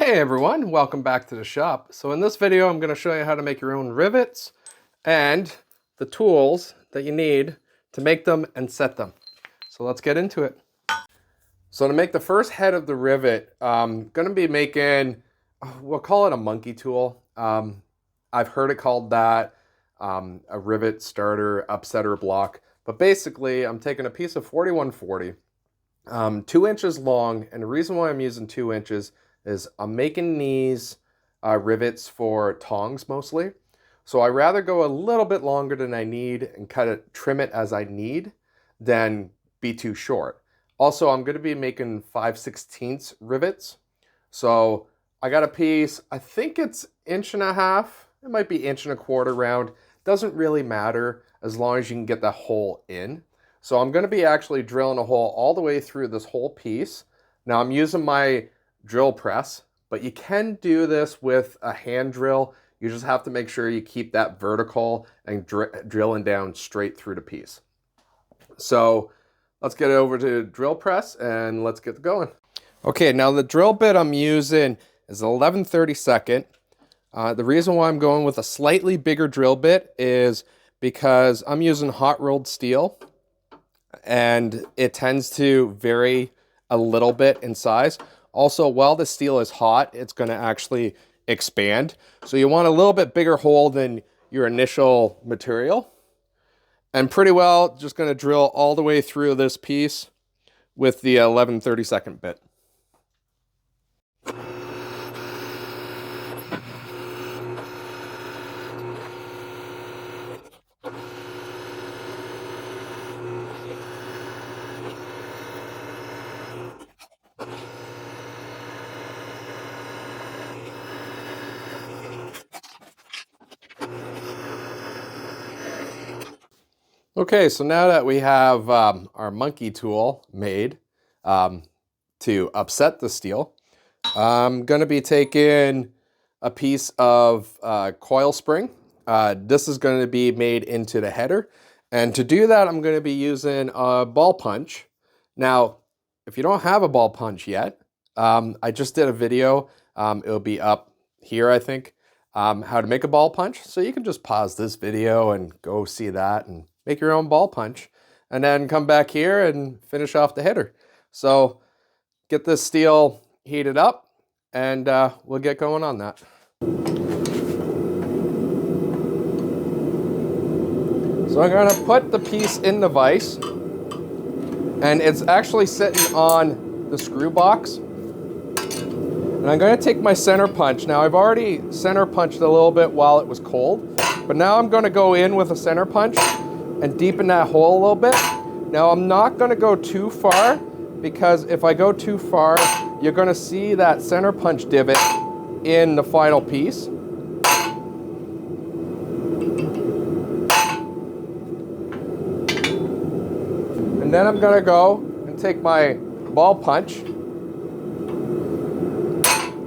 Hey everyone, welcome back to the shop. So in this video, I'm going to show you how to make your own rivets and the tools that you need to make them and set them. So let's get into it. So to make the first head of the rivet, I'm going to be making, we'll call it a monkey tool. I've heard it called that, a rivet starter, upsetter block. But basically, I'm taking a piece of 4140, 2 inches long, and the reason why I'm using 2 inches is I'm making these rivets for tongs mostly. So I rather go a little bit longer than I need and trim it as I need than be too short. Also, I'm going to be making 5/16 rivets. So I got a piece, I think it's 1.5 inches. It might be 1.25 inches round. Doesn't really matter as long as you can get the hole in. So I'm going to be actually drilling a hole all the way through this whole piece. Now I'm using my drill press, but you can do this with a hand drill. You just have to make sure you keep that vertical and drilling down straight through the piece. So let's get it over to drill press and let's get going. Okay, now the drill bit I'm using is 11/32. The reason why I'm going with a slightly bigger drill bit is because I'm using hot rolled steel and it tends to vary a little bit in size. Also, while the steel is hot, it's going to actually expand. So you want a little bit bigger hole than your initial material. And pretty well, just going to drill all the way through this piece with the 11/32 bit. Okay, so now that we have our monkey tool made to upset the steel, I'm going to be taking a piece of coil spring. This is going to be made into the header. And to do that, I'm going to be using a ball punch. Now, if you don't have a ball punch yet, I just did a video. It'll be up here, I think, how to make a ball punch. So you can just pause this video and go see that and make your own ball punch, and then come back here and finish off the header. So get this steel heated up and we'll get going on that. So I'm going to put the piece in the vise, and it's actually sitting on the screw box. And I'm going to take my center punch. Now I've already center punched a little bit while it was cold, but now I'm going to go in with a center punch and deepen that hole a little bit. Now I'm not going to go too far, because if I go too far, you're going to see that center punch divot in the final piece. And then I'm going to go and take my ball punch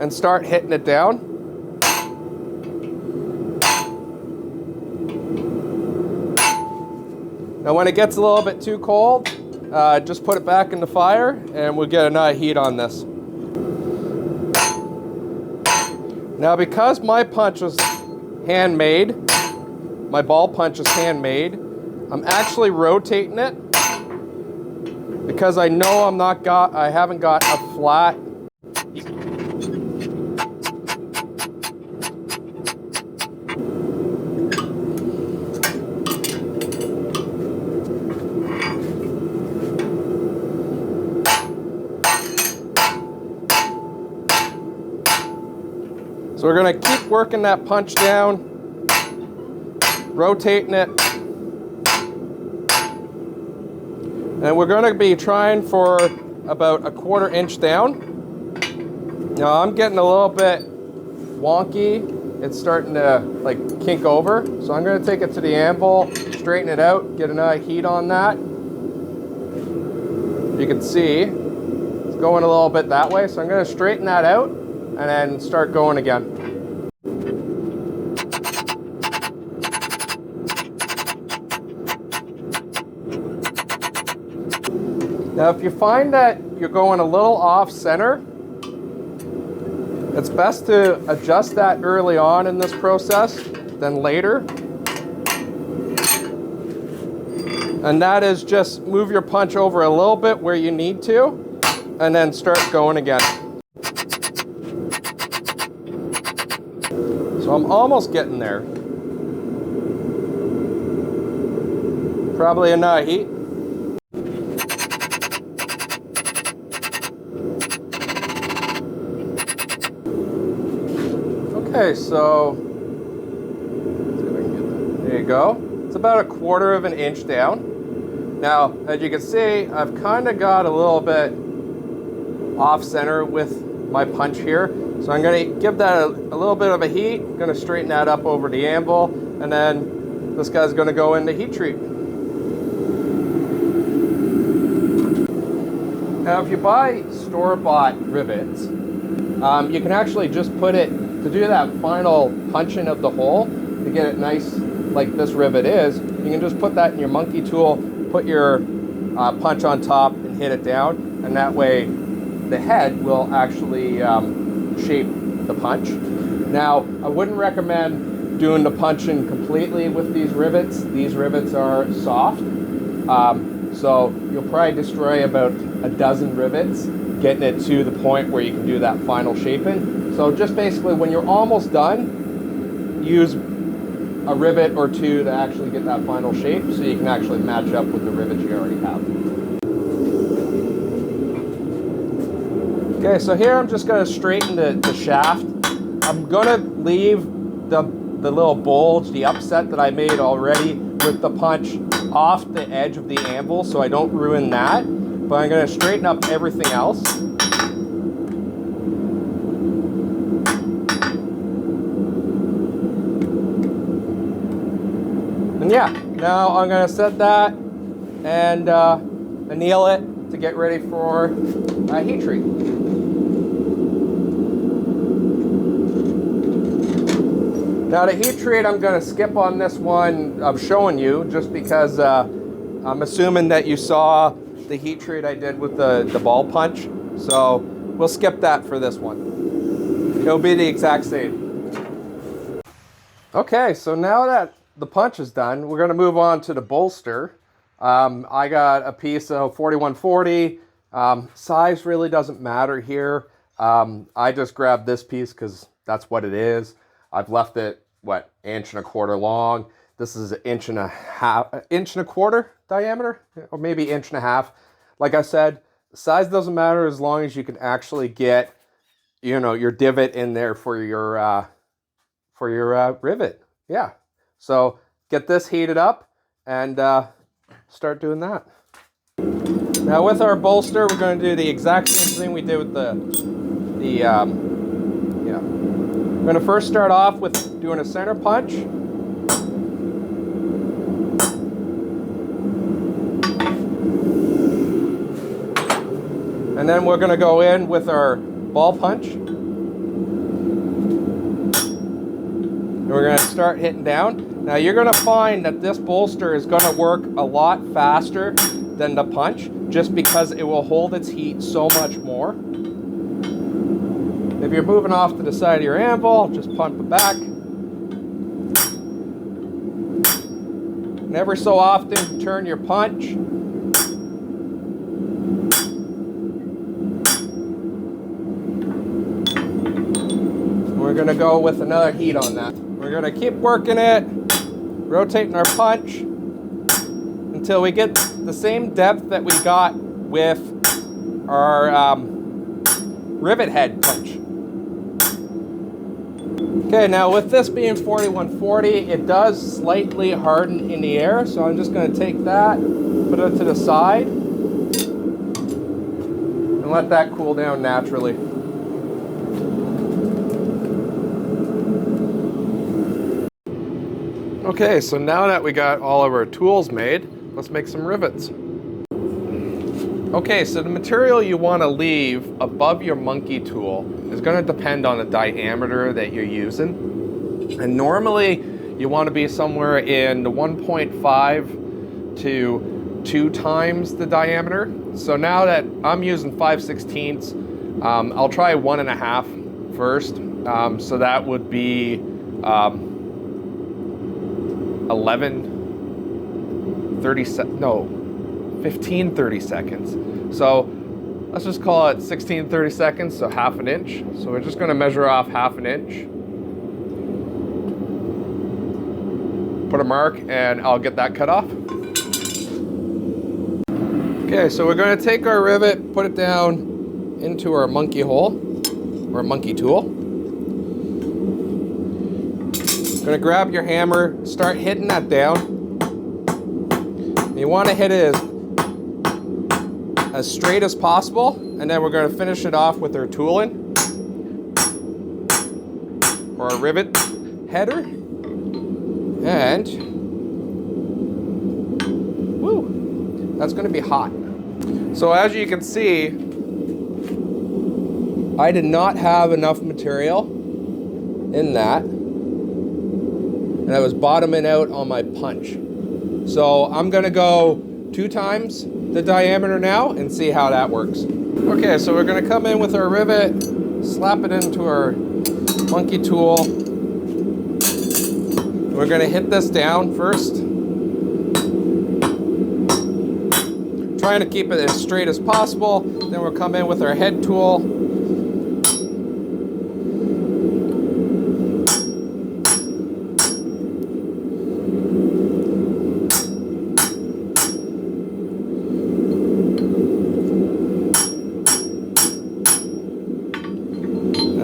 and start hitting it down. Now when it gets a little bit too cold, just put it back in the fire and we'll get another heat on this. Now because my punch was handmade, my ball punch is handmade, I'm actually rotating it because I know I haven't got a flat. So we're going to keep working that punch down, rotating it, and we're going to be trying for about 1/4 inch down. Now I'm getting a little bit wonky. It's starting to like kink over. So I'm going to take it to the anvil, straighten it out, get another heat on that. You can see it's going a little bit that way. So I'm going to straighten that out and then start going again. Now if you find that you're going a little off center, It's best to adjust that early on in this process than later. And that is just move your punch over a little bit where you need to, and then start going again. So I'm almost getting there. Probably enough heat. Okay, so let's see if I can get that. There you go. It's about 1/4 of an inch down. Now, as you can see, I've kind of got a little bit off center with my punch here. So I'm going to give that a little bit of a heat. I'm going to straighten that up over the anvil, and then this guy's going to go into heat treat. Now, if you buy store-bought rivets, you can actually just put it, to do that final punching of the hole, to get it nice like this rivet is, you can just put that in your monkey tool, put your punch on top and hit it down, and that way the head will actually shape the punch. Now, I wouldn't recommend doing the punching completely with these rivets. These rivets are soft, so you'll probably destroy about a dozen rivets getting it to the point where you can do that final shaping. So just basically when you're almost done, use a rivet or two to actually get that final shape so you can actually match up with the rivets you already have. Okay, so here I'm just going to straighten the shaft. I'm going to leave the little bulge, the upset that I made already with the punch off the edge of the anvil so I don't ruin that, but I'm going to straighten up everything else. And yeah, now I'm going to set that and anneal it to get ready for a heat treat. Now the heat treat, I'm going to skip on this one I'm showing you just because I'm assuming that you saw the heat treat I did with the ball punch. So we'll skip that for this one. It'll be the exact same. Okay, so now that the punch is done, we're going to move on to the bolster. I got a piece of 4140. Size really doesn't matter here. I just grabbed this piece because that's what it is. I've left it, what, 1.25 inches long. This is 1.5 inches diameter, or maybe 1.5 inches. Like I said, size doesn't matter as long as you can actually get, you know, your divot in there for your rivet. Yeah. So get this heated up and start doing that. Now with our bolster, we're going to do the exact same thing we did with I'm going to first start off with doing a center punch. And then we're going to go in with our ball punch. And we're going to start hitting down. Now you're going to find that this bolster is going to work a lot faster than the punch just because it will hold its heat so much more. If you're moving off to the side of your anvil, just pump it back. And every so often, turn your punch. We're going to go with another heat on that. We're going to keep working it, rotating our punch until we get the same depth that we got with our rivet head punch. Okay, now with this being 4140, it does slightly harden in the air, so I'm just going to take that, put it to the side, and let that cool down naturally. Okay, so now that we got all of our tools made, let's make some rivets. Okay, so the material you want to leave above your monkey tool is going to depend on the diameter that you're using. And normally you want to be somewhere in the 1.5 to 2 times the diameter. So now that I'm using 5/16, I'll try 1.5 first. So that would be 15 30 seconds. So let's just call it 16 30 seconds, so half an inch. So we're just going to measure off half an inch, put a mark, and I'll get that cut off. Okay, so we're going to take our rivet, put it down into our monkey hole, or monkey tool. Going to grab your hammer, start hitting that down. You want to hit it as straight as possible, and then we're going to finish it off with our tooling, or a rivet header. And woo, that's going to be hot. So as you can see, I did not have enough material in that, and I was bottoming out on my punch. So I'm going to go 2 times the diameter now and see how that works. Okay, so we're going to come in with our rivet, slap it into our monkey tool. We're going to hit this down first, trying to keep it as straight as possible. Then we'll come in with our head tool.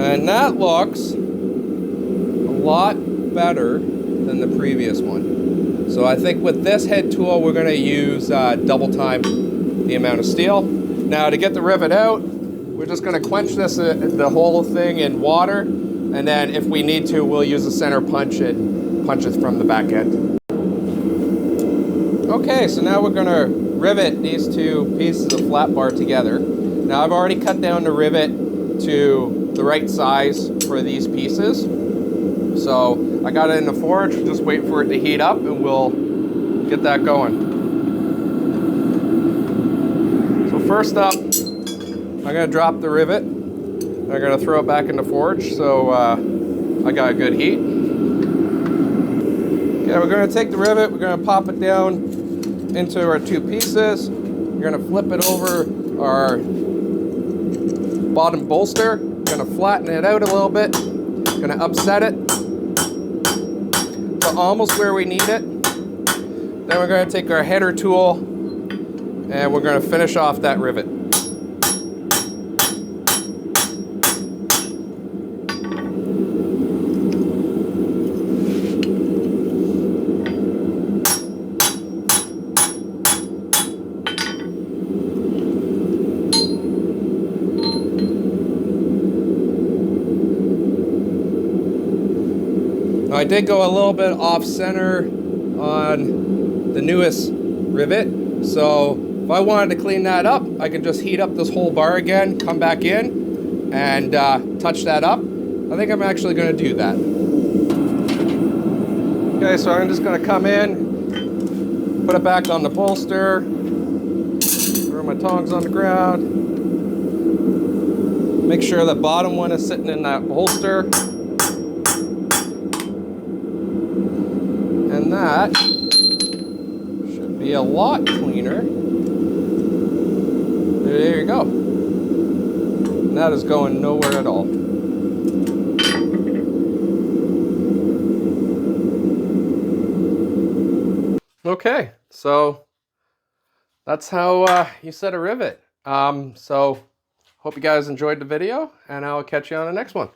And that looks a lot better than the previous one. So I think with this head tool, we're going to use double time the amount of steel. Now to get the rivet out, we're just going to quench this, the whole thing in water. And then if we need to, we'll use a center punch and punch it from the back end. Okay, so now we're going to rivet these 2 pieces of flat bar together. Now I've already cut down the rivet to the right size for these pieces. So I got it in the forge, just wait for it to heat up and we'll get that going. So first up, I'm going to drop the rivet. I'm going to throw it back in the forge so I got a good heat. Okay, we're going to take the rivet, we're going to pop it down into our 2 pieces. We're going to flip it over our bottom bolster. Going to flatten it out a little bit. Going to upset it to almost where we need it. Then we're going to take our header tool and we're going to finish off that rivet. I did go a little bit off center on the newest rivet, so if I wanted to clean that up, I could just heat up this whole bar again, come back in, and touch that up. I think I'm actually going to do that. Okay, so I'm just going to come in, put it back on the bolster, throw my tongs on the ground, make sure the bottom one is sitting in that bolster. And that should be a lot cleaner. There you go. And that is going nowhere at all. Okay, so that's how you set a rivet. So hope you guys enjoyed the video, and I'll catch you on the next one.